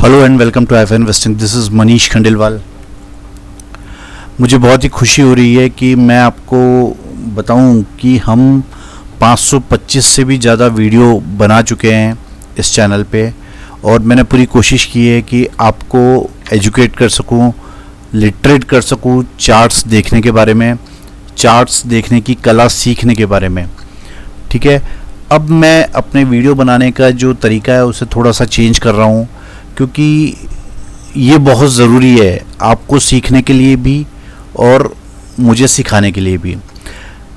Hello and welcome to F investing. This is Manish Khandelwal. मुझे बहुत ही खुशी हो रही है कि मैं आपको बताऊं कि हम 525 से भी ज़्यादा वीडियो बना चुके हैं इस चैनल पे, और मैंने पूरी कोशिश की है कि आपको एजुकेट कर सकूं, लिटरेट कर सकूं चार्ट्स देखने के बारे में, चार्ट्स देखने की कला सीखने के बारे में। ठीक है, अब मैं अपने वीडियो बनाने का जो तरीका है उसे थोड़ा सा चेंज कर रहा हूँ, क्योंकि ये बहुत ज़रूरी है आपको सीखने के लिए भी और मुझे सिखाने के लिए भी।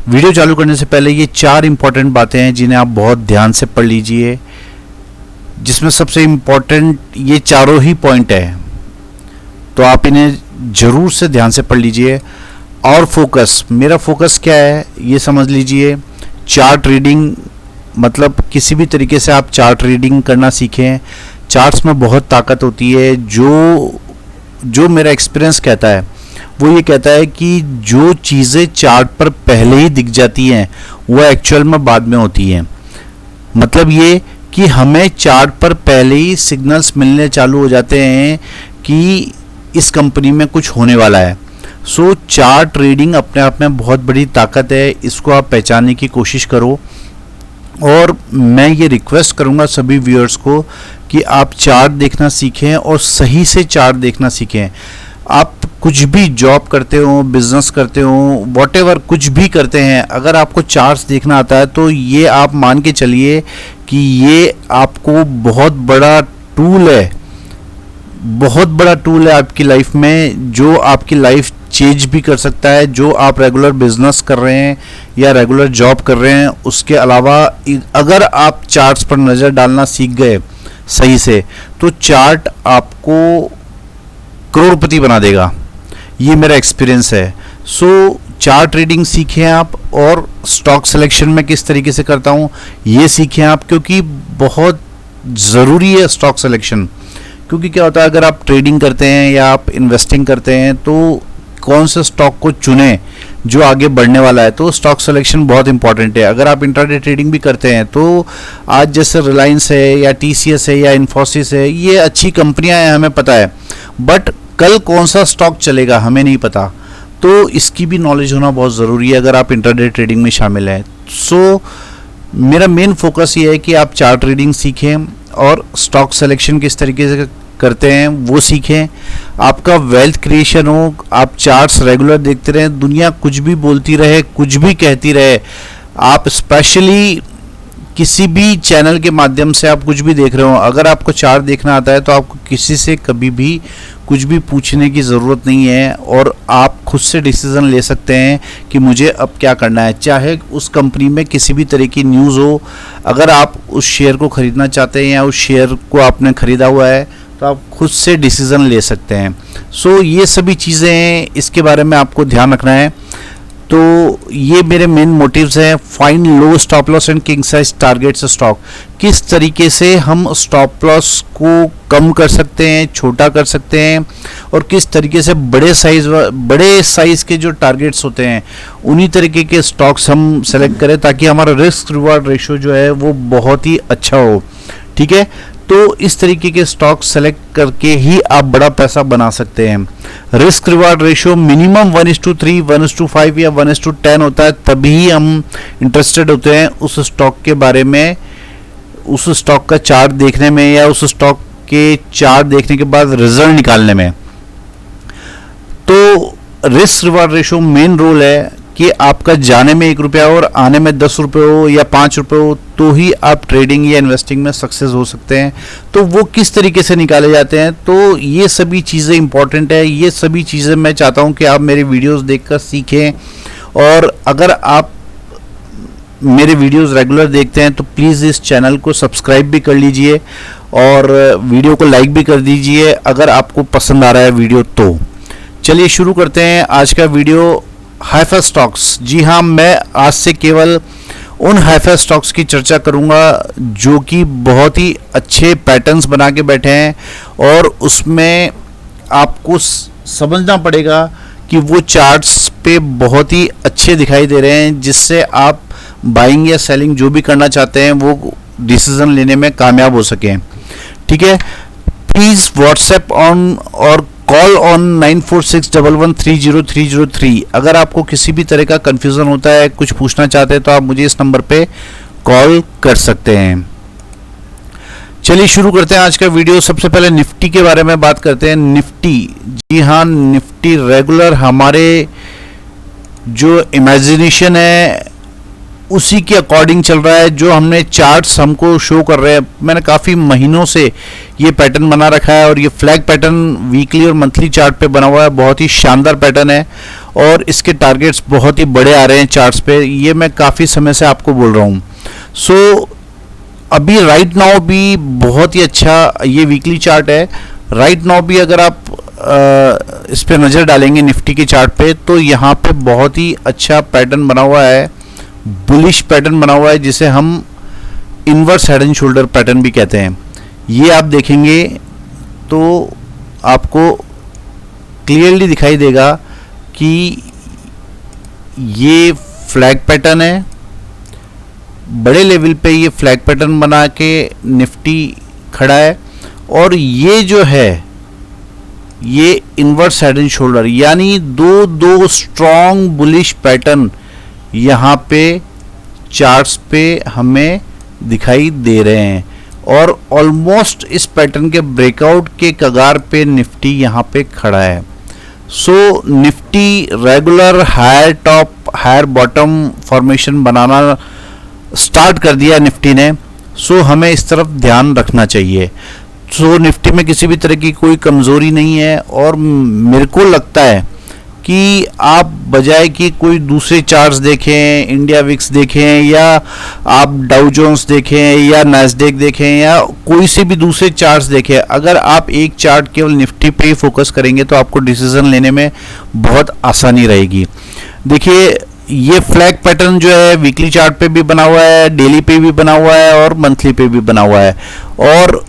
वीडियो चालू करने से पहले ये 4 इम्पॉर्टेंट बातें हैं जिन्हें आप बहुत ध्यान से पढ़ लीजिए, जिसमें सबसे इम्पॉर्टेंट ये चारों ही पॉइंट है, तो आप इन्हें ज़रूर से ध्यान से पढ़ लीजिए। और फोकस, मेरा फोकस क्या है ये समझ लीजिए। चार्ट रीडिंग मतलब किसी भी तरीके से आप चार्ट रीडिंग करना सीखें। चार्ट्स में बहुत ताकत होती है। जो मेरा एक्सपीरियंस कहता है वो ये कहता है कि जो चीज़ें चार्ट पर पहले ही दिख जाती हैं वो एक्चुअल में बाद में होती हैं। मतलब ये कि हमें चार्ट पर पहले ही सिग्नल्स मिलने चालू हो जाते हैं कि इस कंपनी में कुछ होने वाला है। सो चार्ट रीडिंग अपने आप में बहुत बड़ी ताकत है, इसको आप पहचानने की कोशिश करो। और मैं ये रिक्वेस्ट करूँगा सभी व्यूअर्स को कि आप चार्ट देखना सीखें और सही से चार्ट देखना सीखें। आप कुछ भी जॉब करते हो, बिजनेस करते हो, व्हाटएवर कुछ भी करते हैं, अगर आपको चार्ट्स देखना आता है तो ये आप मान के चलिए कि ये आपको बहुत बड़ा टूल है, बहुत बड़ा टूल है आपकी लाइफ में, जो आपकी लाइफ चेंज भी कर सकता है। जो आप रेगुलर बिजनेस कर रहे हैं या रेगुलर जॉब कर रहे हैं, उसके अलावा अगर आप चार्ट्स पर नज़र डालना सीख गए सही से, तो चार्ट आपको करोड़पति बना देगा। ये मेरा एक्सपीरियंस है। सो चार्ट रीडिंग सीखें आप, और स्टॉक सिलेक्शन में किस तरीके से करता हूँ ये सीखें आप, क्योंकि बहुत ज़रूरी है स्टॉक सिलेक्शन। क्योंकि क्या होता है, अगर आप ट्रेडिंग करते हैं या आप इन्वेस्टिंग करते हैं तो कौन से स्टॉक को चुनें जो आगे बढ़ने वाला है, तो स्टॉक सिलेक्शन बहुत इंपॉर्टेंट है। अगर आप इंट्राडे ट्रेडिंग भी करते हैं तो आज जैसे रिलायंस है या टीसीएस है या इन्फोसिस है, ये अच्छी कंपनियां हैं, हमें पता है, बट कल कौन सा स्टॉक चलेगा हमें नहीं पता। तो इसकी भी नॉलेज होना बहुत ज़रूरी है अगर आप इंट्राडे ट्रेडिंग में शामिल हैं। सो मेरा मेन फोकस ये है कि आप चार्ट रीडिंग सीखें और स्टॉक सिलेक्शन किस तरीके से करते हैं वो सीखें। आपका वेल्थ क्रिएशन हो, आप चार्ट्स रेगुलर देखते रहें। दुनिया कुछ भी बोलती रहे, कुछ भी कहती रहे, आप स्पेशली किसी भी चैनल के माध्यम से आप कुछ भी देख रहे हो, अगर आपको चार्ट देखना आता है तो आपको किसी से कभी भी कुछ भी पूछने की ज़रूरत नहीं है, और आप खुद से डिसीज़न ले सकते हैं कि मुझे अब क्या करना है। चाहे उस कंपनी में किसी भी तरह की न्यूज़ हो, अगर आप उस शेयर को ख़रीदना चाहते हैं या उस शेयर को आपने ख़रीदा हुआ है तो आप खुद से डिसीज़न ले सकते हैं। सो ये सभी चीज़ें हैं, इसके बारे में आपको ध्यान रखना है। तो ये मेरे मेन मोटिव्स हैं। Find low stop loss and king size targets stock. किस तरीके से हम स्टॉप लॉस को कम कर सकते हैं, छोटा कर सकते हैं, और किस तरीके से बड़े साइज के जो टारगेट्स होते हैं उन्हीं तरीके के स्टॉक्स हम सेलेक्ट करें, ताकि हमारा रिस्क रिवार्ड रेशो जो है वो बहुत ही अच्छा हो। ठीक है, तो इस तरीके के स्टॉक सेलेक्ट करके ही आप बड़ा पैसा बना सकते हैं। रिस्क रिवार्ड रेशियो मिनिमम 1:3, 1:5 या 1:10 होता है, तभी हम इंटरेस्टेड होते हैं उस स्टॉक के बारे में, उस स्टॉक का चार्ट देखने में या उस स्टॉक के चार्ट देखने के बाद रिजल्ट निकालने में। तो risk reward ratio main role है कि आपका जाने में 1 रुपया और आने में 10 रुपये हो या 5 रुपये हो, तो ही आप ट्रेडिंग या इन्वेस्टिंग में सक्सेस हो सकते हैं। तो वो किस तरीके से निकाले जाते हैं, तो ये सभी चीज़ें इंपॉर्टेंट है। ये सभी चीज़ें मैं चाहता हूँ कि आप मेरे वीडियोस देखकर सीखें, और अगर आप मेरे वीडियोस रेगुलर देखते हैं तो प्लीज़ इस चैनल को सब्सक्राइब भी कर लीजिए और वीडियो को लाइक भी कर दीजिए अगर आपको पसंद आ रहा है वीडियो तो। चलिए शुरू करते हैं आज का वीडियो। हाइफर स्टॉक्स, जी हाँ, मैं आज से केवल उन हाइफर स्टॉक्स की चर्चा करूंगा जो कि बहुत ही अच्छे पैटर्न्स बना के बैठे हैं, और उसमें आपको समझना पड़ेगा कि वो चार्ट्स पे बहुत ही अच्छे दिखाई दे रहे हैं, जिससे आप बाइंग या सेलिंग जो भी करना चाहते हैं वो डिसीजन लेने में कामयाब हो सकें। ठीक है, प्लीज व्हाट्सएप ऑन और कॉल ऑन 9461130303। अगर आपको किसी भी तरह का कंफ्यूजन होता है, कुछ पूछना चाहते हैं, तो आप मुझे इस नंबर पे कॉल कर सकते हैं। चलिए शुरू करते हैं आज का वीडियो। सबसे पहले निफ्टी के बारे में बात करते हैं। निफ्टी, जी हाँ, निफ्टी रेगुलर हमारे जो इमेजिनेशन है उसी के अकॉर्डिंग चल रहा है। जो हमने चार्ट्स हमको शो कर रहे हैं, मैंने काफ़ी महीनों से ये पैटर्न बना रखा है और ये फ्लैग पैटर्न वीकली और मंथली चार्ट पे बना हुआ है। बहुत ही शानदार पैटर्न है और इसके टारगेट्स बहुत ही बड़े आ रहे हैं चार्ट्स पे। ये मैं काफ़ी समय से आपको बोल रहा हूँ। सो अभी राइट नाउ भी बहुत ही अच्छा ये वीकली चार्ट है। राइट नाउ भी अगर आप इस पे नज़र डालेंगे निफ्टी के चार्ट पे, तो यहाँ पे बहुत ही अच्छा पैटर्न बना हुआ है, बुलिश पैटर्न बना हुआ है, जिसे हम inverse head and shoulder pattern भी कहते हैं। ये आप देखेंगे तो आपको क्लियरली दिखाई देगा कि ये फ्लैग पैटर्न है। बड़े लेवल पे ये फ्लैग पैटर्न बना के निफ्टी खड़ा है और ये जो है ये इनवर्स हेड एंड शोल्डर, यानी दो स्ट्रॉन्ग बुलिश पैटर्न यहाँ पे चार्ट्स पे हमें दिखाई दे रहे हैं और ऑलमोस्ट इस पैटर्न के ब्रेकआउट के कगार पे निफ्टी यहाँ पे खड़ा है। So Nifty regular higher top higher bottom formation बनाना स्टार्ट कर दिया निफ्टी ने। सो हमें इस तरफ ध्यान रखना चाहिए। सो निफ्टी में किसी भी तरह की कोई कमज़ोरी नहीं है और मेरे को लगता है कि आप बजाय कि कोई दूसरे चार्ट्स देखें, इंडिया विक्स देखें या आप डाउ जोन्स देखें या नैस्डैक देखें या कोई से भी दूसरे चार्ट्स देखें, अगर आप एक चार्ट केवल निफ्टी पे ही फोकस करेंगे तो आपको डिसीजन लेने में बहुत आसानी रहेगी। देखिए ये फ्लैग पैटर्न जो है वीकली चार्ट पे भी बना हुआ है, डेली पे भी बना हुआ है और मंथली पे भी बना हुआ है। और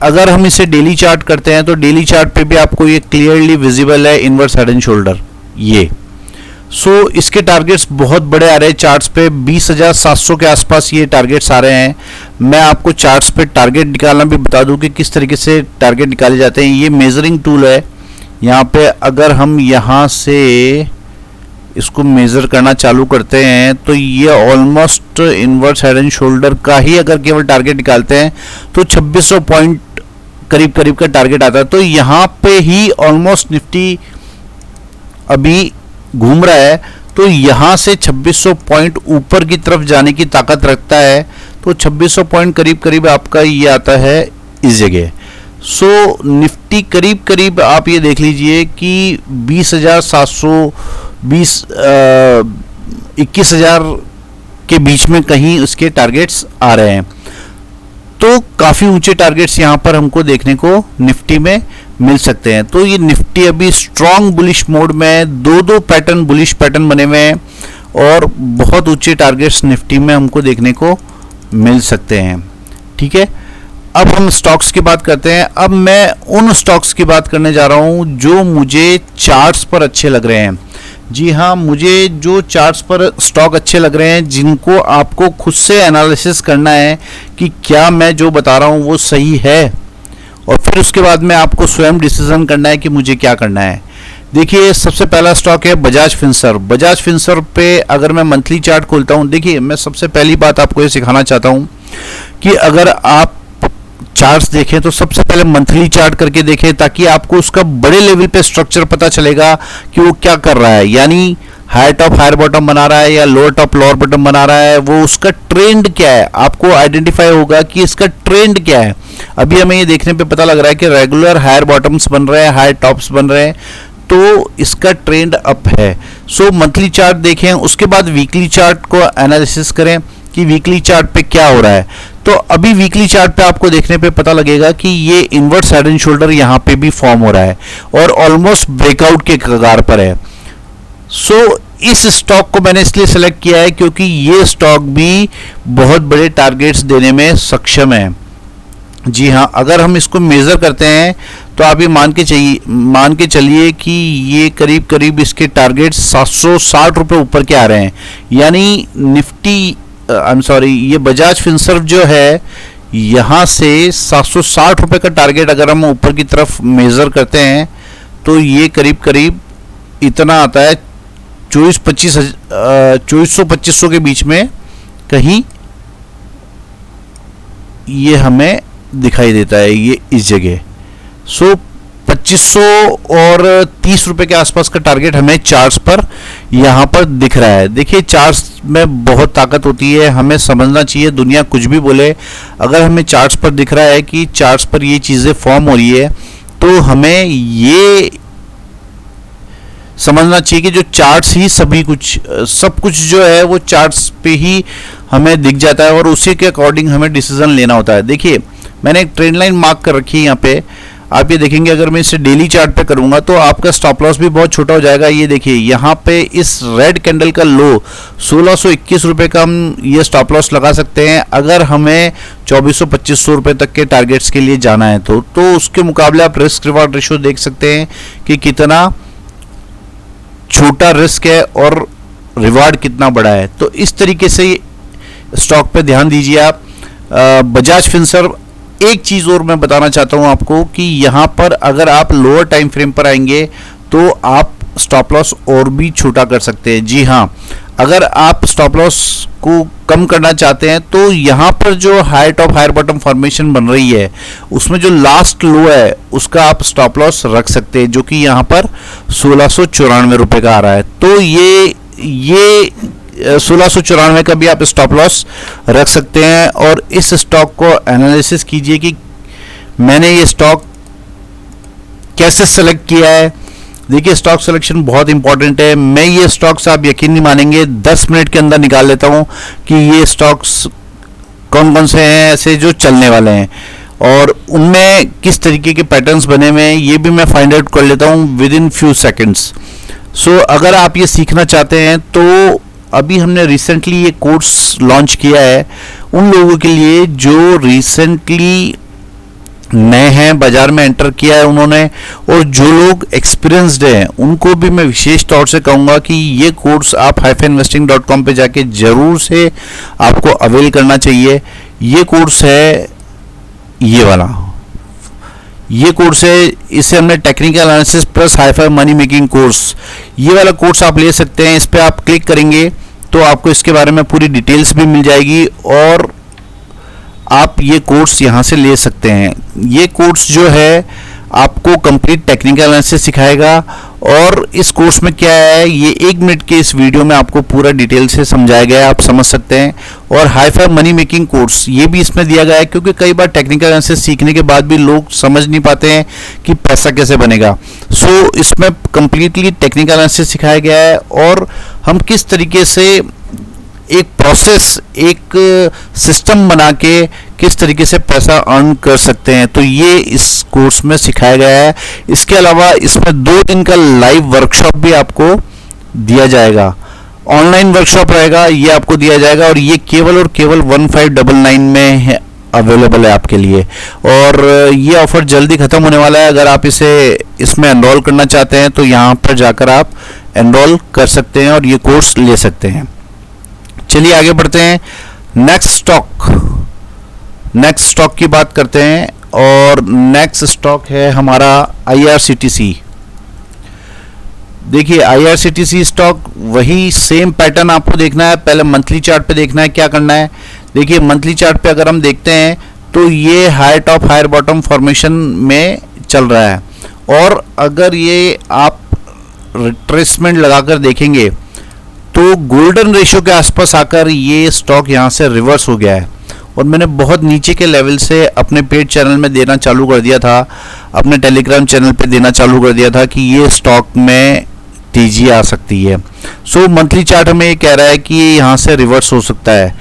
अगर हम इसे डेली चार्ट करते हैं तो डेली चार्ट पे भी आपको ये क्लियरली विजिबल है इनवर्स हेड एंड शोल्डर ये। सो इसके टारगेट्स बहुत बड़े आ रहे हैं चार्ट्स पे, 20,700 के आसपास ये टारगेट्स आ रहे हैं। मैं आपको चार्ट्स पे टारगेट निकालना भी बता दूं कि किस तरीके से टारगेट निकाले जाते हैं। ये मेजरिंग टूल है, यहाँ पे अगर हम यहाँ से इसको मेज़र करना चालू करते हैं तो ये almost inverse head and shoulder का ही अगर केवल टारगेट निकालते हैं तो 2600 पॉइंट करीब का टारगेट आता है। तो यहाँ पे ही ऑलमोस्ट निफ्टी अभी घूम रहा है, तो यहाँ से 2600 पॉइंट ऊपर की तरफ जाने की ताकत रखता है। तो 2600 पॉइंट करीब आपका ये आता है इस जगह। सो निफ्टी करीब आप ये देख लीजिए कि 21,000 के बीच में कहीं उसके टारगेट्स आ रहे हैं। तो काफ़ी ऊंचे टारगेट्स यहाँ पर हमको देखने को निफ्टी में मिल सकते हैं। तो ये निफ्टी अभी स्ट्रॉन्ग बुलिश मोड में, दो पैटर्न बुलिश पैटर्न बने हुए हैं और बहुत ऊंचे टारगेट्स निफ्टी में हमको देखने को मिल सकते हैं। ठीक है, अब हम स्टॉक्स की बात करते हैं। अब मैं उन स्टॉक्स की बात करने जा रहा हूं जो मुझे चार्ट्स पर अच्छे लग रहे हैं। जी हाँ, मुझे जो चार्ट्स पर स्टॉक अच्छे लग रहे हैं, जिनको आपको खुद से एनालिसिस करना है कि क्या मैं जो बता रहा हूं वो सही है, और फिर उसके बाद में आपको स्वयं डिसीजन करना है कि मुझे क्या करना है। देखिए सबसे पहला स्टॉक है बजाज फिनसर्व। बजाज फिनसर्व पे अगर मैं मंथली चार्ट खोलता हूं, देखिए मैं सबसे पहली बात आपको ये सिखाना चाहता हूं कि अगर आप चार्ट्स देखें तो सबसे पहले मंथली चार्ट करके देखें, ताकि आपको उसका बड़े लेवल पे स्ट्रक्चर पता चलेगा कि वो क्या कर रहा है, यानी हायर टॉप हायर बॉटम बना रहा है या लोअर टॉप लोअर बॉटम बना रहा है, वो उसका ट्रेंड क्या है, आपको आइडेंटिफाई होगा कि इसका ट्रेंड क्या है। अभी हमें ये देखने पे पता लग रहा है कि रेगुलर हायर बॉटम्स बन रहे हैं, हायर टॉप्स बन रहे हैं, तो इसका ट्रेंड अप है। सो मंथली चार्ट देखें, उसके बाद वीकली चार्ट को एनालिसिस करें कि वीकली चार्ट पे क्या हो रहा है। तो अभी वीकली चार्ट पे आपको देखने पे पता लगेगा कि ये इनवर्स हेड एंड शोल्डर यहाँ पे भी फॉर्म हो रहा है और ऑलमोस्ट ब्रेकआउट के कगार पर है। सो इस स्टॉक को मैंने इसलिए सेलेक्ट किया है क्योंकि ये स्टॉक भी बहुत बड़े टारगेट्स देने में सक्षम है। जी हाँ, अगर हम इसको मेज़र करते हैं तो आप ये मान के चलिए कि ये करीब इसके टारगेट्स 760 रुपये ऊपर के आ रहे हैं। यानी निफ्टी ये बजाज फिनसर्व जो है यहाँ से 760 रुपये का टारगेट अगर हम ऊपर की तरफ मेज़र करते हैं तो ये करीब करीब इतना आता है 2400-2500 के बीच में कहीं ये हमें दिखाई देता है, ये इस जगह। सो 2500 और 30 रुपये के आसपास का टारगेट हमें चार्ट्स पर यहाँ पर दिख रहा है। देखिए चार्ट्स में बहुत ताकत होती है, हमें समझना चाहिए, दुनिया कुछ भी बोले, अगर हमें चार्ट्स पर दिख रहा है कि चार्ट्स पर ये चीज़ें फॉर्म हो रही है तो हमें ये समझना चाहिए कि जो चार्ट्स ही सब कुछ जो है वो चार्ट्स पे ही हमें दिख जाता है और उसी के अकॉर्डिंग हमें डिसीजन लेना होता है। देखिए मैंने एक ट्रेंड लाइन मार्क कर रखी है यहाँ पे, आप ये देखेंगे अगर मैं इसे डेली चार्ट पे करूंगा तो आपका स्टॉप लॉस भी बहुत छोटा हो जाएगा। ये देखिए यहाँ पे इस रेड कैंडल का लो 1621 रुपये का हम ये स्टॉप लॉस लगा सकते हैं अगर हमें 2400-2500 रुपये तक के टारगेट्स के लिए जाना है तो उसके मुकाबले आप रिस्क रिवार्ड रेशियो देख सकते हैं कि कितना छोटा रिस्क है और रिवार्ड कितना बड़ा है। तो इस तरीके से स्टॉक पे ध्यान दीजिए आप। बजाज फिनसर्व, एक चीज़ और मैं बताना चाहता हूं आपको कि यहाँ पर अगर आप लोअर टाइम फ्रेम पर आएंगे तो आप स्टॉप लॉस और भी छोटा कर सकते हैं। जी हाँ, अगर आप स्टॉप लॉस को कम करना चाहते हैं तो यहाँ पर जो high top higher bottom formation बन रही है उसमें जो लास्ट लो है उसका आप स्टॉप लॉस रख सकते हैं, जो कि यहाँ पर 1694 रुपये का आ रहा है। तो ये 1694 का भी आप स्टॉप लॉस रख सकते हैं। और इस स्टॉक को एनालिसिस कीजिए कि मैंने ये स्टॉक कैसे सेलेक्ट किया है। देखिए स्टॉक सिलेक्शन बहुत इंपॉर्टेंट है। मैं ये स्टॉक्स, आप यकीन नहीं मानेंगे, 10 मिनट के अंदर निकाल लेता हूँ कि ये स्टॉक्स कौन कौन से हैं ऐसे जो चलने वाले हैं और उनमें किस तरीके के पैटर्न्स बने हुए हैं ये भी मैं फाइंड आउट कर लेता हूँ विद इन फ्यू सेकेंड्स। सो अगर आप ये सीखना चाहते हैं तो अभी हमने रिसेंटली ये कोर्स लॉन्च किया है उन लोगों के लिए जो रिसेंटली नए हैं, बाजार में एंटर किया है उन्होंने, और जो लोग एक्सपीरियंस्ड हैं उनको भी मैं विशेष तौर से कहूँगा कि ये कोर्स आप hypheninvesting.com पे जाके जरूर से आपको अवेल करना चाहिए। ये कोर्स है ये वाला, ये कोर्स है, इसे हमने technical analysis plus hifi money making course, ये वाला कोर्स आप ले सकते हैं। इस पर आप क्लिक करेंगे तो आपको इसके बारे में पूरी डिटेल्स भी मिल जाएगी और आप ये कोर्स यहाँ से ले सकते हैं। ये कोर्स जो है आपको कंप्लीट टेक्निकल एनालिसिस सिखाएगा और इस कोर्स में क्या है ये 1 मिनट के इस वीडियो में आपको पूरा डिटेल से समझाया गया है, आप समझ सकते हैं। और हाईफाई मनी मेकिंग कोर्स ये भी इसमें दिया गया है क्योंकि कई बार टेक्निकल एनालिसिस सीखने के बाद भी लोग समझ नहीं पाते हैं कि पैसा कैसे बनेगा। सो इसमें कंप्लीटली टेक्निकल एनालिसिस सिखाया गया है और हम किस तरीके से एक प्रोसेस, एक सिस्टम बना के किस तरीके से पैसा अर्न कर सकते हैं, तो ये इस कोर्स में सिखाया गया है। इसके अलावा इसमें 2 दिन का लाइव वर्कशॉप भी आपको दिया जाएगा, ऑनलाइन वर्कशॉप रहेगा, ये आपको दिया जाएगा और ये केवल और केवल 1599 में है, अवेलेबल है आपके लिए। और ये ऑफर जल्दी ख़त्म होने वाला है। अगर आप इसमें एनरोल करना चाहते हैं तो यहाँ पर जाकर आप एनरोल कर सकते हैं और ये कोर्स ले सकते हैं। चलिए आगे बढ़ते हैं, नेक्स्ट स्टॉक की बात करते हैं और नेक्स्ट स्टॉक है हमारा IRCTC। देखिए IRCTC स्टॉक वही सेम पैटर्न आपको देखना है, पहले मंथली चार्ट पे देखना है क्या करना है। देखिए मंथली चार्ट पे अगर हम देखते हैं तो ये high top higher bottom formation में चल रहा है और अगर ये आप रिट्रेसमेंट लगाकर देखेंगे तो गोल्डन रेशियो के आसपास आकर ये स्टॉक यहाँ से रिवर्स हो गया है और मैंने बहुत नीचे के लेवल से अपने पेड चैनल में देना चालू कर दिया था, अपने टेलीग्राम चैनल पे देना चालू कर दिया था कि ये स्टॉक में तेजी आ सकती है। सो मंथली चार्ट हमें ये कह रहा है कि ये यहाँ से रिवर्स हो सकता है।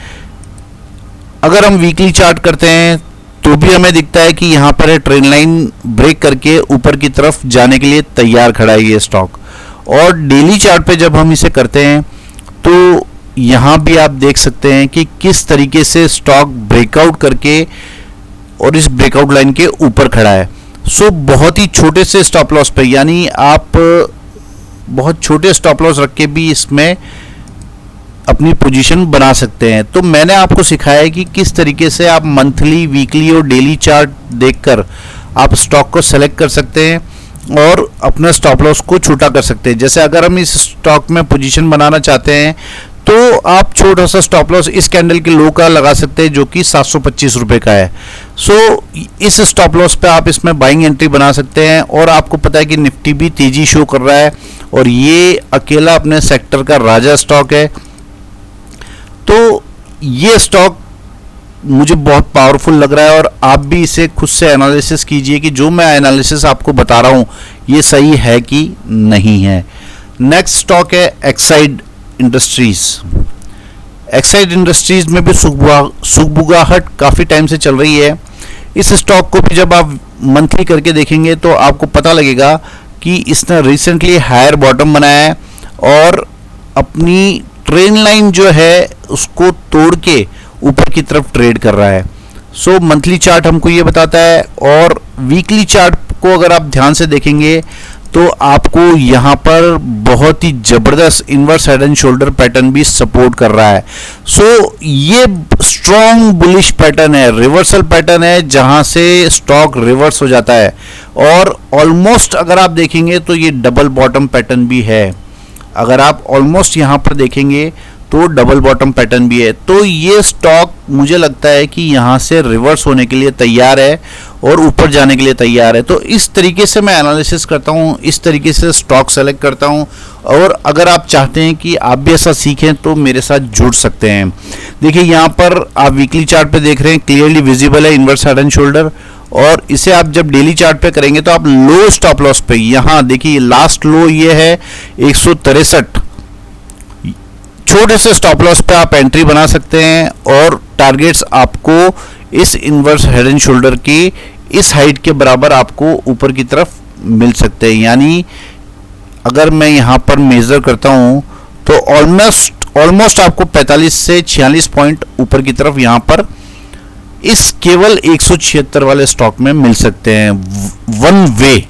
अगर हम वीकली चार्ट करते हैं तो भी हमें दिखता है कि यहाँ पर ट्रेंड लाइन ब्रेक करके ऊपर की तरफ जाने के लिए तैयार खड़ा है ये स्टॉक। और डेली चार्ट पे जब हम इसे करते हैं तो यहाँ भी आप देख सकते हैं कि किस तरीके से स्टॉक ब्रेकआउट करके और इस ब्रेकआउट लाइन के ऊपर खड़ा है। सो बहुत ही छोटे से स्टॉप लॉस पे, यानी आप बहुत छोटे स्टॉप लॉस रख के भी इसमें अपनी पोजीशन बना सकते हैं। तो मैंने आपको सिखाया है कि किस तरीके से आप मंथली, वीकली और डेली चार्ट देखकर आप स्टॉक को सेलेक्ट कर सकते हैं और अपना स्टॉप लॉस को छोटा कर सकते हैं। जैसे अगर हम इस स्टॉक में पोजीशन बनाना चाहते हैं तो आप छोटा सा स्टॉप लॉस इस कैंडल के लो का लगा सकते हैं जो कि 725 रुपये का है। सो इस स्टॉप लॉस पे आप इसमें बाइंग एंट्री बना सकते हैं। और आपको पता है कि निफ्टी भी तेजी शो कर रहा है और ये अकेला अपने सेक्टर का राजा स्टॉक है। तो ये स्टॉक मुझे बहुत पावरफुल लग रहा है और आप भी इसे खुद से एनालिसिस कीजिए कि जो मैं एनालिसिस आपको बता रहा हूँ ये सही है कि नहीं है। नेक्स्ट स्टॉक है एक्साइड इंडस्ट्रीज। एक्साइड इंडस्ट्रीज में भी सुगबुगाहट काफ़ी टाइम से चल रही है। इस स्टॉक को भी जब आप मंथली करके देखेंगे तो आपको पता लगेगा कि इसने रिसेंटली हायर बॉटम बनाया है और अपनी ट्रेंड लाइन जो है उसको तोड़ के ऊपर की तरफ ट्रेड कर रहा है। सो मंथली चार्ट हमको ये बताता है और वीकली चार्ट को अगर आप ध्यान से देखेंगे तो आपको यहाँ पर बहुत ही ज़बरदस्त inverse head and shoulder pattern भी सपोर्ट कर रहा है। सो ये स्ट्रॉन्ग बुलिश पैटर्न है, रिवर्सल पैटर्न है जहाँ से स्टॉक रिवर्स हो जाता है और ऑलमोस्ट अगर आप देखेंगे तो ये डबल बॉटम पैटर्न भी है। अगर आप ऑलमोस्ट यहाँ पर देखेंगे तो डबल बॉटम पैटर्न भी है। तो ये स्टॉक मुझे लगता है कि यहाँ से रिवर्स होने के लिए तैयार है और ऊपर जाने के लिए तैयार है। तो इस तरीके से मैं एनालिसिस करता हूँ, इस तरीके से स्टॉक सेलेक्ट करता हूँ। और अगर आप चाहते हैं कि आप भी ऐसा सीखें तो मेरे साथ जुड़ सकते हैं। देखिए यहाँ पर आप वीकली चार्ट पे देख रहे हैं, क्लियरली विजिबल है इनवर्स हेड एंड शोल्डर। और इसे आप जब डेली चार्ट पे करेंगे तो आप लो स्टॉप लॉस पे, यहाँ देखिए लास्ट लो ये है 163, छोटे से स्टॉप लॉस पे आप एंट्री बना सकते हैं और टारगेट्स आपको इस इनवर्स हेड एंड शोल्डर की इस हाइट के बराबर आपको ऊपर की तरफ मिल सकते हैं। यानी अगर मैं यहाँ पर मेजर करता हूँ तो ऑलमोस्ट आपको 45 से 46 पॉइंट ऊपर की तरफ यहाँ पर इस केवल 176 वाले स्टॉक में मिल सकते हैं वन वे।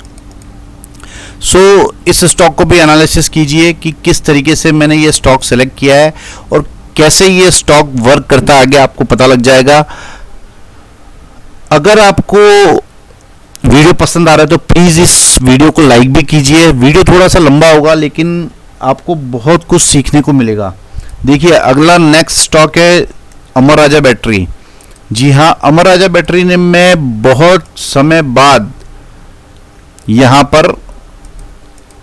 सो इस स्टॉक को भी एनालिसिस कीजिए कि किस तरीके से मैंने ये स्टॉक सेलेक्ट किया है और कैसे ये स्टॉक वर्क करता है, आगे आपको पता लग जाएगा। अगर आपको वीडियो पसंद आ रहा है तो प्लीज़ इस वीडियो को लाइक भी कीजिए। वीडियो थोड़ा सा लंबा होगा लेकिन आपको बहुत कुछ सीखने को मिलेगा। देखिए अगला नेक्स्ट स्टॉक है अमर राजा बैटरी। जी हाँ, अमर राजा बैटरी ने मैं बहुत समय बाद यहाँ पर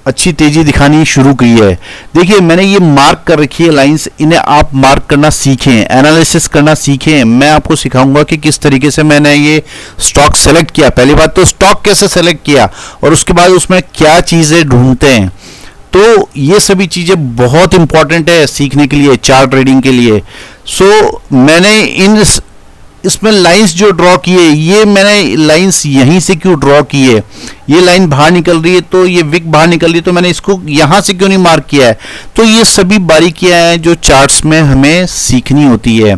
अच्छी तेजी दिखानी शुरू की है। देखिए मैंने ये मार्क कर रखी है लाइंस, इन्हें आप मार्क करना सीखें, एनालिसिस करना सीखें। मैं आपको सिखाऊंगा कि किस तरीके से मैंने ये स्टॉक सेलेक्ट किया। पहली बात तो स्टॉक कैसे सेलेक्ट किया और उसके बाद उसमें क्या चीज़ें ढूंढते हैं। तो ये सभी चीज़ें बहुत इंपॉर्टेंट है सीखने के लिए, चार्ट ट्रेडिंग के लिए। सो मैंने इसमें लाइंस जो ड्रॉ किए, ये मैंने लाइंस यहीं से क्यों ड्रॉ की है, ये लाइन बाहर निकल रही है तो ये विक बाहर निकल रही है तो मैंने इसको यहाँ से क्यों नहीं मार्क किया है। तो ये सभी बारीकियां हैं जो चार्ट्स में हमें सीखनी होती है।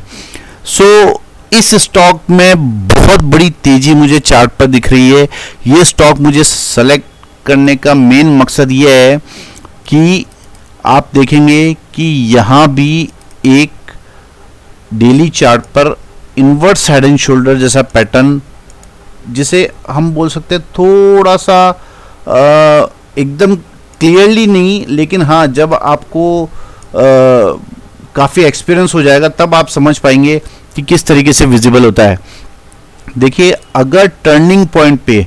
सो इस स्टॉक में बहुत बड़ी तेजी मुझे चार्ट पर दिख रही है। ये स्टॉक मुझे सेलेक्ट करने का मेन मकसद ये है कि आप देखेंगे कि यहाँ भी एक डेली चार्ट पर इनवर्स हेड एंड शोल्डर जैसा पैटर्न, जिसे हम बोल सकते हैं थोड़ा सा एकदम क्लियरली नहीं, लेकिन हाँ जब आपको काफ़ी एक्सपीरियंस हो जाएगा तब आप समझ पाएंगे कि किस तरीके से विजिबल होता है। देखिए अगर टर्निंग पॉइंट पे,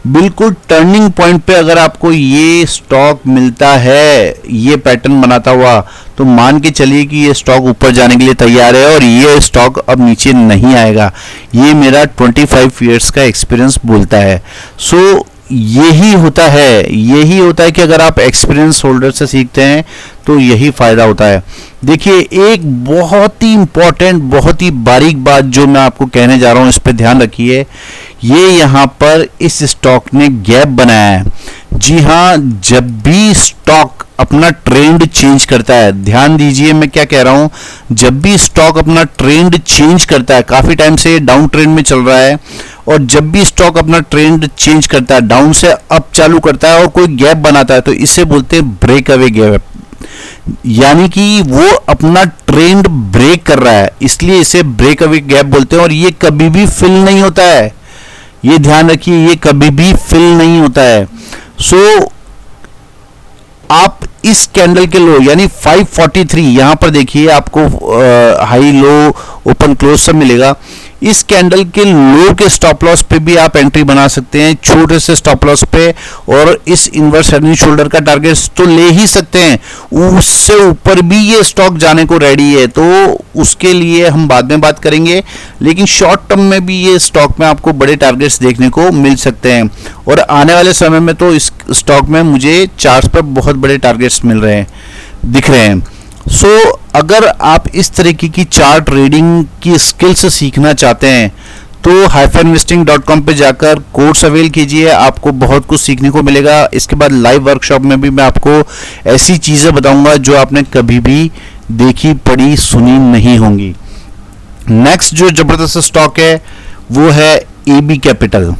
बिल्कुल टर्निंग पॉइंट पे अगर आपको ये स्टॉक मिलता है ये पैटर्न बनाता हुआ, तो मान के चलिए कि ये स्टॉक ऊपर जाने के लिए तैयार है और ये स्टॉक अब नीचे नहीं आएगा। ये मेरा 25 इयर्स का एक्सपीरियंस बोलता है। सो यही होता है कि अगर आप एक्सपीरियंस होल्डर से सीखते हैं तो यही फायदा होता है। देखिए एक बहुत ही इंपॉर्टेंट, बहुत ही बारीक बात जो मैं आपको कहने जा रहा हूँ, इस पे ध्यान रखिए। ये यहाँ पर इस स्टॉक ने गैप बनाया है। जी हाँ, जब भी स्टॉक अपना ट्रेंड चेंज करता है, ध्यान दीजिए मैं क्या कह रहा हूँ, जब भी स्टॉक अपना ट्रेंड चेंज करता है, काफी टाइम से डाउन ट्रेंड में चल रहा है, और जब भी स्टॉक अपना ट्रेंड चेंज करता है, डाउन से अप चालू करता है और कोई गैप बनाता है, तो इसे बोलते हैं ब्रेक अवे गैप। यानी कि वो अपना ट्रेंड ब्रेक कर रहा है, इसलिए इसे ब्रेक अवे गैप बोलते हैं। और ये कभी भी फिल नहीं होता है, ये ध्यान रखिए, ये कभी भी फिल नहीं होता है। सो आप इस कैंडल के लो यानी 543 यहां पर देखिए, आपको हाई लो ओपन क्लोज सब मिलेगा। इस कैंडल के लो के स्टॉप लॉस पे भी आप एंट्री बना सकते हैं, छोटे से स्टॉप लॉस पे, और इस इन्वर्स हेड एंड शोल्डर का टारगेट तो ले ही सकते हैं। उससे ऊपर भी ये स्टॉक जाने को रेडी है, तो उसके लिए हम बाद में बात करेंगे, लेकिन शॉर्ट टर्म में भी ये स्टॉक में आपको बड़े टारगेट्स देखने को मिल सकते हैं। और आने वाले समय में तो इस स्टॉक में मुझे चार्ट्स पर बहुत बड़े टारगेट्स मिल रहे हैं, दिख रहे हैं। सो अगर आप इस तरीके की चार्ट ट्रेडिंग की स्किल्स सीखना चाहते हैं तो hyperinvesting.com पे जाकर कोर्स अवेल कीजिए, आपको बहुत कुछ सीखने को मिलेगा। इसके बाद लाइव वर्कशॉप में भी मैं आपको ऐसी चीज़ें बताऊंगा जो आपने कभी भी देखी, पढ़ी, सुनी नहीं होंगी। नेक्स्ट जो जबरदस्त स्टॉक है वो है AB capital,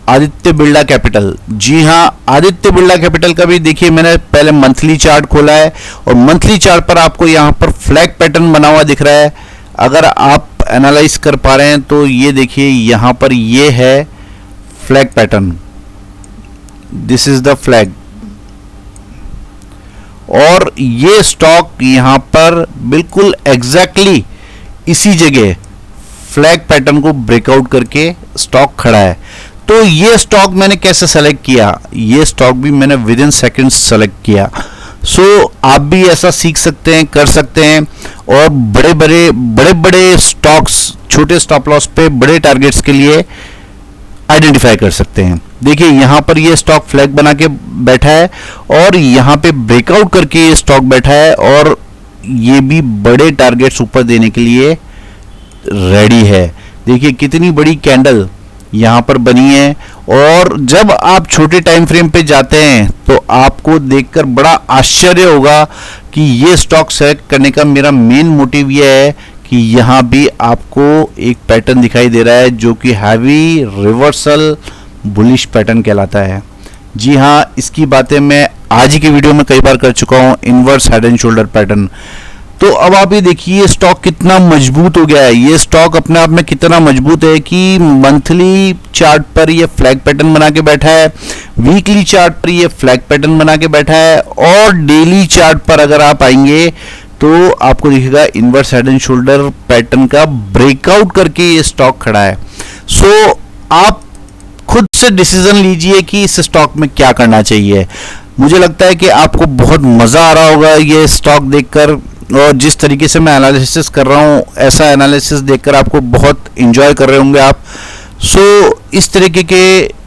Aditya Birla capital. जी हां, आदित्य बिरला कैपिटल का भी देखिए, मैंने पहले मंथली चार्ट खोला है और मंथली चार्ट पर आपको यहां पर फ्लैग पैटर्न बना हुआ दिख रहा है। अगर आप एनालाइज कर पा रहे हैं तो ये देखिए, यहां पर ये है flag pattern, this is the flag. और ये स्टॉक यहां पर बिल्कुल एग्जैक्टली इसी जगह फ्लैग पैटर्न को ब्रेकआउट करके स्टॉक खड़ा है। तो ये स्टॉक मैंने कैसे सेलेक्ट किया, ये स्टॉक भी मैंने विद इन सेकेंड्स सेलेक्ट किया। सो आप भी ऐसा सीख सकते हैं, कर सकते हैं, और बड़े बड़े स्टॉक्स छोटे स्टॉप लॉस पे बड़े टारगेट्स के लिए आइडेंटिफाई कर सकते हैं। देखिए यहां पर ये स्टॉक फ्लैग बना के बैठा है और यहां पे ब्रेकआउट करके ये स्टॉक बैठा है, और ये भी बड़े टारगेट्स ऊपर देने के लिए रेडी है। देखिए कितनी बड़ी कैंडल यहां पर बनी है। और जब आप छोटे टाइम फ्रेम पे जाते हैं तो आपको देखकर बड़ा आश्चर्य होगा कि ये स्टॉक सेलेक्ट करने का मेरा मेन मोटिव ये है कि यहां भी आपको एक पैटर्न दिखाई दे रहा है जो कि हैवी रिवर्सल बुलिश पैटर्न कहलाता है। जी हां, इसकी बातें मैं आज ही की वीडियो में कई बार कर चुका हूं, inverse head and shoulder pattern. तो अब आप ये देखिए ये स्टॉक कितना मजबूत हो गया है। ये स्टॉक अपने आप में कितना मजबूत है कि मंथली चार्ट पर ये फ्लैग पैटर्न बना के बैठा है, वीकली चार्ट पर ये फ्लैग पैटर्न बना के बैठा है, और डेली चार्ट पर अगर आप आएंगे तो आपको दिखेगा inverse head and shoulder pattern का ब्रेकआउट करके ये स्टॉक खड़ा है। सो आप खुद से डिसीजन लीजिए कि इस स्टॉक में क्या करना चाहिए। मुझे लगता है कि आपको बहुत मजा आ रहा होगा ये स्टॉक देखकर, और जिस तरीके से मैं एनालिसिस कर रहा हूँ ऐसा एनालिसिस देखकर आपको बहुत एंजॉय कर रहे होंगे आप। सो इस तरीके के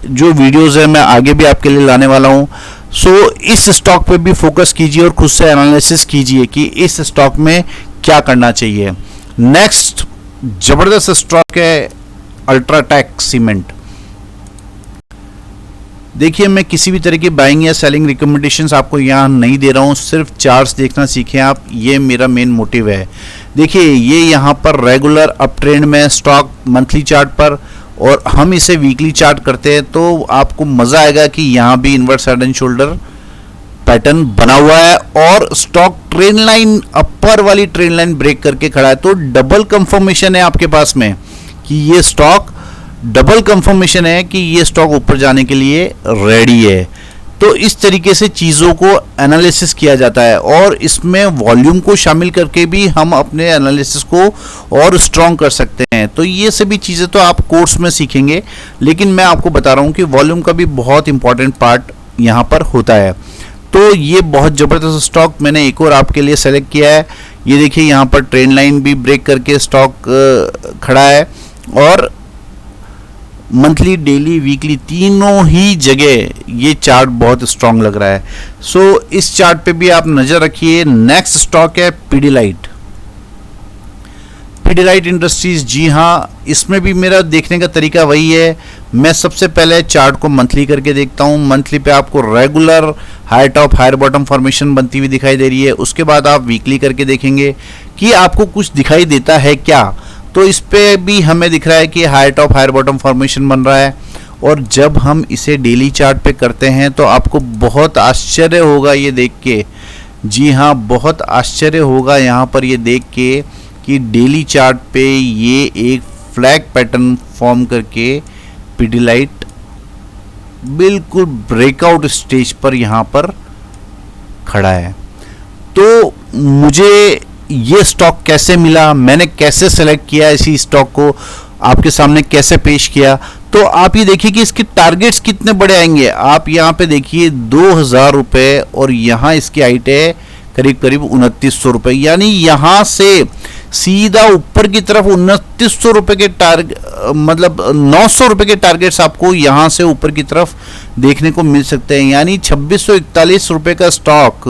जो वीडियोस है मैं आगे भी आपके लिए लाने वाला हूँ। सो इस स्टॉक पे भी फोकस कीजिए और खुद से एनालिसिस कीजिए कि इस स्टॉक में क्या करना चाहिए। नेक्स्ट जबरदस्त स्टॉक है अल्ट्राटेक सीमेंट। देखिए मैं किसी भी तरह की बाइंग या सेलिंग रिकमेंडेशंस आपको यहाँ नहीं दे रहा हूँ, सिर्फ चार्ट्स देखना सीखें आप, ये मेरा मेन मोटिव है। देखिए ये यहाँ पर रेगुलर अप ट्रेंड में स्टॉक मंथली चार्ट पर, और हम इसे वीकली चार्ट करते हैं, तो आपको मज़ा आएगा कि यहाँ भी inverse head and shoulder pattern बना हुआ है और स्टॉक ट्रेंड लाइन, अपर वाली ट्रेंड लाइन ब्रेक करके खड़ा है। तो डबल कंफर्मेशन है आपके पास में कि ये स्टॉक, डबल कंफर्मेशन है कि ये स्टॉक ऊपर जाने के लिए रेडी है। तो इस तरीके से चीज़ों को एनालिसिस किया जाता है, और इसमें वॉल्यूम को शामिल करके भी हम अपने एनालिसिस को और स्ट्रॉन्ग कर सकते हैं। तो ये सभी चीज़ें तो आप कोर्स में सीखेंगे, लेकिन मैं आपको बता रहा हूँ कि वॉल्यूम का भी बहुत इंपॉर्टेंट पार्ट यहाँ पर होता है। तो ये बहुत ज़बरदस्त स्टॉक मैंने एक और आपके लिए सेलेक्ट किया है। ये देखिए यहाँ पर ट्रेंड लाइन भी ब्रेक करके स्टॉक खड़ा है, और मंथली, डेली, वीकली तीनों ही जगह ये चार्ट बहुत स्ट्रांग लग रहा है। सो इस चार्ट पे भी आप नजर रखिए। नेक्स्ट स्टॉक है पीडीलाइट, पीडीलाइट इंडस्ट्रीज। जी हाँ, इसमें भी मेरा देखने का तरीका वही है, मैं सबसे पहले चार्ट को मंथली करके देखता हूँ। मंथली पे आपको regular high top higher bottom formation बनती हुई दिखाई दे रही है। उसके बाद आप वीकली करके देखेंगे कि आपको कुछ दिखाई देता है क्या। तो इस पे भी हमें दिख रहा है कि high top higher bottom formation बन रहा है, और जब हम इसे डेली चार्ट पे करते हैं तो आपको बहुत आश्चर्य होगा ये देख के, जी हाँ बहुत आश्चर्य होगा यहाँ पर ये देख के कि डेली चार्ट पे ये एक फ्लैग पैटर्न फॉर्म करके पिडिलाइट बिल्कुल ब्रेकआउट स्टेज पर यहाँ पर खड़ा है। तो मुझे ये स्टॉक कैसे मिला, मैंने कैसे सेलेक्ट किया, इसी स्टॉक को आपके सामने कैसे पेश किया, तो आप ये देखिए कि इसके टारगेट्स कितने बड़े आएंगे। आप यहाँ पे देखिए 2000 रुपये और यहाँ इसकी हाइट है करीब करीब 2900 रुपये, यानी यहाँ से सीधा ऊपर की तरफ 2900 रुपये के मतलब 900 रुपये के टारगेट्स आपको यहाँ से ऊपर की तरफ देखने को मिल सकते हैं। यानी 2641 रुपये का स्टॉक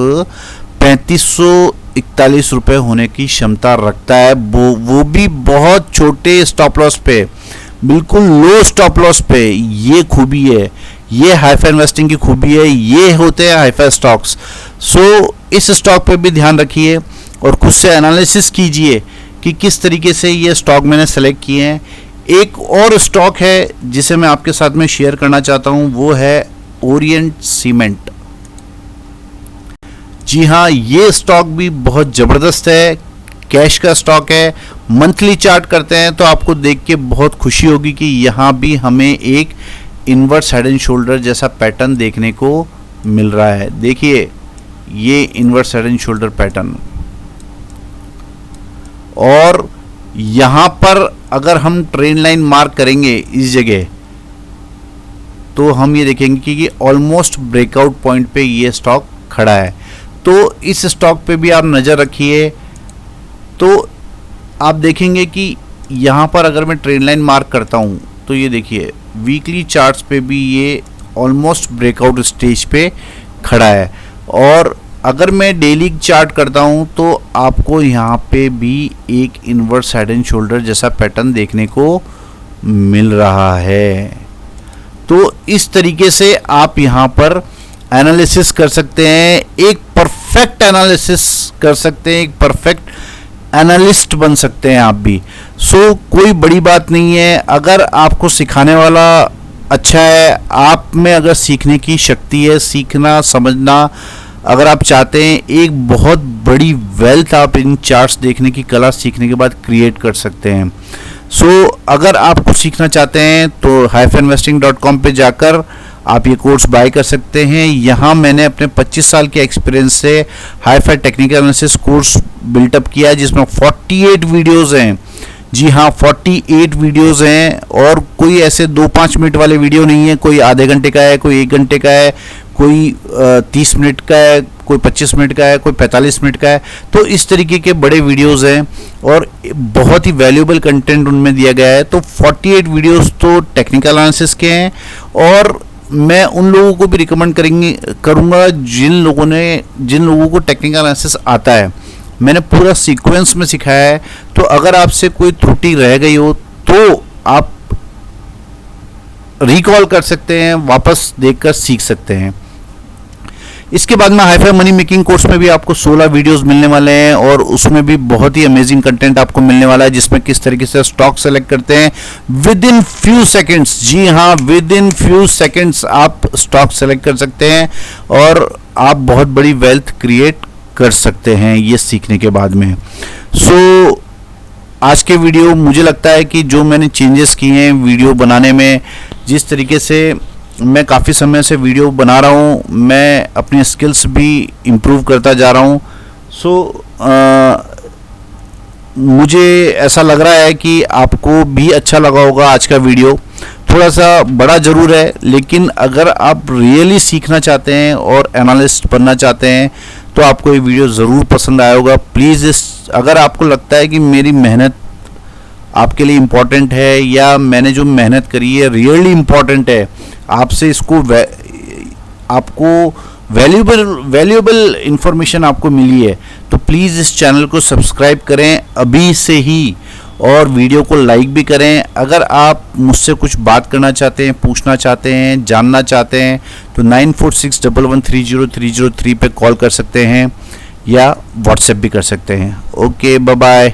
3541 रुपये होने की क्षमता रखता है, वो भी बहुत छोटे स्टॉप लॉस पे, बिल्कुल लो स्टॉप लॉस पे। ये खूबी है, ये हाईफाई इन्वेस्टिंग की खूबी है, ये होते हैं हाईफाई स्टॉक्स। सो इस स्टॉक पे भी ध्यान रखिए और खुद से एनालिसिस कीजिए कि किस तरीके से ये स्टॉक मैंने सेलेक्ट किए हैं। एक और स्टॉक है जिसे मैं आपके साथ में शेयर करना चाहता हूं, वो है ओरिएंट सीमेंट। जी हाँ, ये स्टॉक भी बहुत ज़बरदस्त है, कैश का स्टॉक है। मंथली चार्ट करते हैं तो आपको देख के बहुत खुशी होगी कि यहाँ भी हमें एक इनवर्स हेड एंड शोल्डर जैसा पैटर्न देखने को मिल रहा है। देखिए ये inverse head and shoulder pattern, और यहाँ पर अगर हम ट्रेंड लाइन मार्क करेंगे इस जगह तो हम ये देखेंगे कि ये ऑलमोस्ट ब्रेकआउट पॉइंट पे ये स्टॉक खड़ा है। तो इस स्टॉक पे भी आप नज़र रखिए, तो आप देखेंगे कि यहाँ पर अगर मैं ट्रेंड लाइन मार्क करता हूँ तो ये देखिए वीकली चार्ट्स पे भी ये ऑलमोस्ट ब्रेकआउट स्टेज पे खड़ा है। और अगर मैं डेली चार्ट करता हूँ तो आपको यहाँ पे भी एक इनवर्स हेड एंड शोल्डर जैसा पैटर्न देखने को मिल रहा है। तो इस तरीके से आप यहाँ पर एनालिसिस कर सकते हैं, एक परफेक्ट एनालिसिस कर सकते हैं, एक परफेक्ट एनालिस्ट बन सकते हैं आप भी। सो कोई बड़ी बात नहीं है, अगर आपको सिखाने वाला अच्छा है, आप में अगर सीखने की शक्ति है, सीखना समझना अगर आप चाहते हैं, एक बहुत बड़ी वेल्थ आप इन चार्ट्स देखने की कला सीखने के बाद क्रिएट कर सकते हैं। सो अगर आप कुछ सीखना चाहते हैं तो hyphainvesting.com पे जाकर आप ये कोर्स बाय कर सकते हैं। यहाँ मैंने अपने 25 साल के एक्सपीरियंस से hifi technical analysis course built up किया है, जिसमें 48 वीडियोस हैं। जी हाँ, 48 वीडियोस हैं, और कोई ऐसे 2-5 मिनट वाले वीडियो नहीं है, कोई आधे घंटे का है, कोई 1 घंटे का है, कोई 30 मिनट का है, कोई 25 मिनट का है, कोई 45 मिनट का है। तो इस तरीके के बड़े वीडियोस हैं और बहुत ही वैल्यूएबल कंटेंट उनमें दिया गया है। तो 48 वीडियोस तो टेक्निकल एनालिसिस के हैं, और मैं उन लोगों को भी रिकमेंड करूँगा जिन लोगों को टेक्निकल एनालिसिस आता है। मैंने पूरा सीक्वेंस में सिखाया है, तो अगर आपसे कोई त्रुटि रह गई हो तो आप रिकॉल कर सकते हैं, वापस देखकर सीख सकते हैं। इसके बाद में हाईफाई मनी मेकिंग कोर्स में भी आपको 16 वीडियोस मिलने वाले हैं, और उसमें भी बहुत ही अमेजिंग कंटेंट आपको मिलने वाला है, जिसमें किस तरीके से स्टॉक सेलेक्ट करते हैं विद इन फ्यू सेकंड्स। जी हाँ, विद इन फ्यू सेकंड्स आप स्टॉक सेलेक्ट कर सकते हैं और आप बहुत बड़ी वेल्थ क्रिएट कर सकते हैं ये सीखने के बाद में। सो आज के वीडियो, मुझे लगता है कि जो मैंने चेंजेस किए हैं वीडियो बनाने में, जिस तरीके से मैं काफ़ी समय से वीडियो बना रहा हूँ, मैं अपनी स्किल्स भी इम्प्रूव करता जा रहा हूँ। सो मुझे ऐसा लग रहा है कि आपको भी अच्छा लगा होगा आज का वीडियो। थोड़ा सा बड़ा ज़रूर है, लेकिन अगर आप रियली सीखना चाहते हैं और एनालिस्ट बनना चाहते हैं तो आपको ये वीडियो ज़रूर पसंद आया होगा। प्लीज़ अगर आपको लगता है कि मेरी मेहनत आपके लिए इम्पोर्टेंट है, या मैंने जो मेहनत करी है रियली इम्पोर्टेंट है, आपसे इसको आपको वैल्यूएबल इंफॉर्मेशन आपको मिली है, तो प्लीज़ इस चैनल को सब्सक्राइब करें अभी से ही, और वीडियो को लाइक भी करें। अगर आप मुझसे कुछ बात करना चाहते हैं, पूछना चाहते हैं, जानना चाहते हैं, तो 9461130303 पे कॉल कर सकते हैं या व्हाट्सएप भी कर सकते हैं। Okay, bye bye.